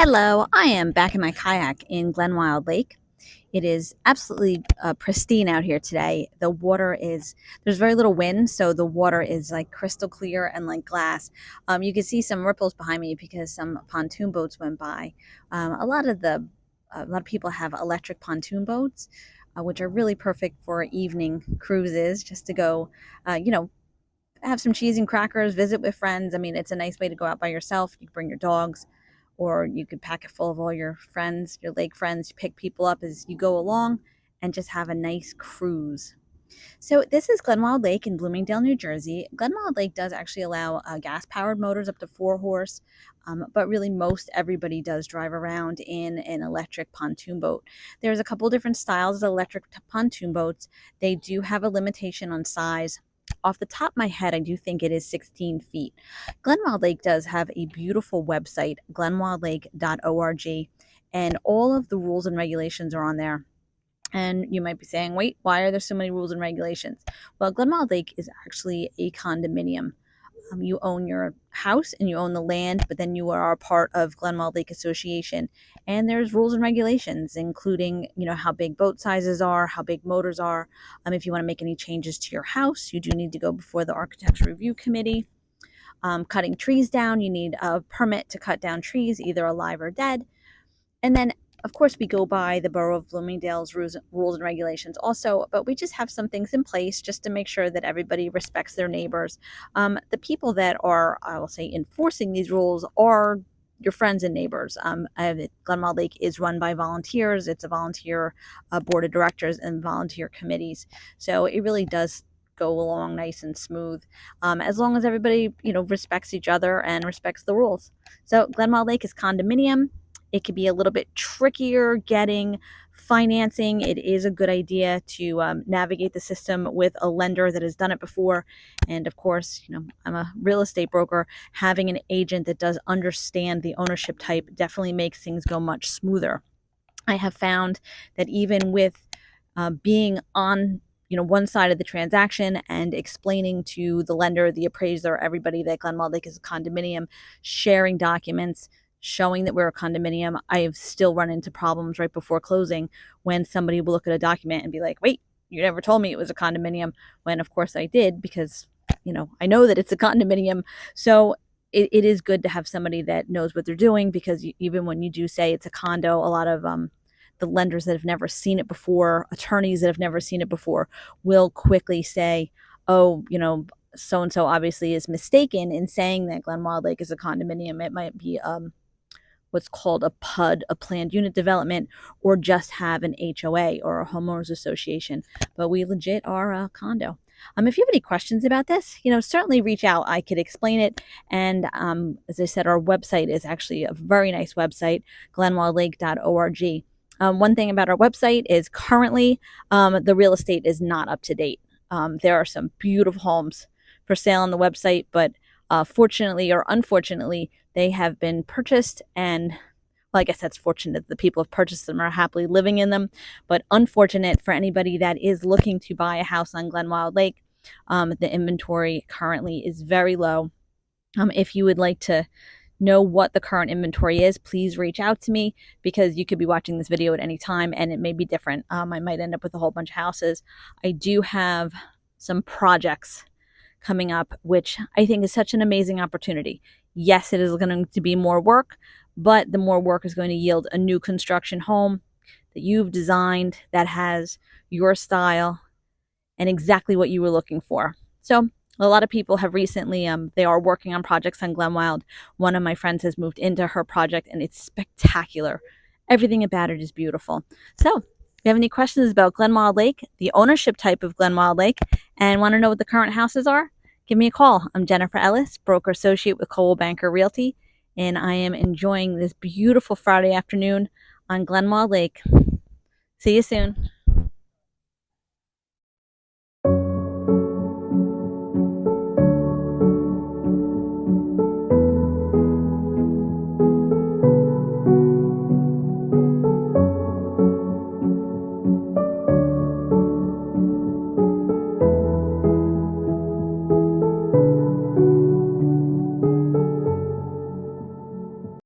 Hello, I am back in my kayak in Glen Wild Lake. It is absolutely pristine out here today. The water is, there's very little wind, so the water is like crystal clear and like glass. You can see some ripples behind me because some pontoon boats went by. A lot of people have electric pontoon boats, which are really perfect for evening cruises, just to go, have some cheese and crackers, visit with friends. I mean, it's a nice way to go out by yourself. You can bring your dogs, or you could pack it full of all your friends, your lake friends. You pick people up as you go along and just have a nice cruise. So this is Glen Wild Lake in Bloomingdale, New Jersey. Glen Wild Lake does actually allow gas-powered motors up to 4 horse, but really most everybody does drive around in an electric pontoon boat. There's a couple different styles of electric pontoon boats. They do have a limitation on size. Off the top of my head, I do think it is 16 feet. Glen Wild Lake does have a beautiful website, glenwildlake.org, and all of the rules and regulations are on there. And you might be saying, wait, why are there so many rules and regulations? Well, Glen Wild Lake is actually a condominium. You own your house and you own the land, but then you are a part of Glen Wild Lake Association. And there's rules and regulations, including, how big boat sizes are, how big motors are. If you want to make any changes to your house, you do need to go before the Architecture Review Committee. Cutting trees down, you need a permit to cut down trees, either alive or dead. And then, of course, we go by the Borough of Bloomingdale's rules and regulations also, but we just have some things in place just to make sure that everybody respects their neighbors. The people that are, I will say, enforcing these rules are your friends and neighbors. Glen Wild Lake is run by volunteers. It's a volunteer board of directors and volunteer committees. So it really does go along nice and smooth, as long as everybody, respects each other and respects the rules. So Glen Wild Lake is condominium. It could be a little bit trickier getting financing. It is a good idea to navigate the system with a lender that has done it before. And of course, I'm a real estate broker. Having an agent that does understand the ownership type definitely makes things go much smoother. I have found that even with being on one side of the transaction and explaining to the lender, the appraiser, everybody that Glen Wild Lake is a condominium, sharing documents, showing that we're a condominium, I have still run into problems right before closing when somebody will look at a document and be like, wait, you never told me it was a condominium, when of course I did, because I know that it's a condominium. So it is good to have somebody that knows what they're doing, because even when you do say it's a condo, a lot of the lenders that have never seen it before, attorneys that have never seen it before, will quickly say, oh, so-and-so obviously is mistaken in saying that Glen Wild Lake is a condominium. It might be what's called a PUD, a planned unit development, or just have an HOA or a homeowners association. But we legit are a condo. If you have any questions about this, certainly reach out. I could explain it. And as I said, our website is actually a very nice website, glenwildlake.org. One thing about our website is currently the real estate is not up to date. There are some beautiful homes for sale on the website, but fortunately or unfortunately, they have been purchased, and well, I guess that's fortunate. The people have purchased them, are happily living in them, but unfortunate for anybody that is looking to buy a house on Glen Wild Lake. The inventory currently is very low. If you would like to know what the current inventory is, please reach out to me, because you could be watching this video at any time and it may be different. I might end up with a whole bunch of houses. I do have some projects coming up, which I think is such an amazing opportunity. Yes, it is going to be more work, but the more work is going to yield a new construction home that you've designed, that has your style and exactly what you were looking for. So a lot of people have recently, they are working on projects on Glen Wild. One of my friends has moved into her project and it's spectacular. Everything about it is beautiful. So if you have any questions about Glen Wild Lake, the ownership type of Glen Wild Lake, and want to know what the current houses are, give me a call. I'm Jennifer Ellis, broker associate with Coldwell Banker Realty, and I am enjoying this beautiful Friday afternoon on Glen Wild Lake. See you soon.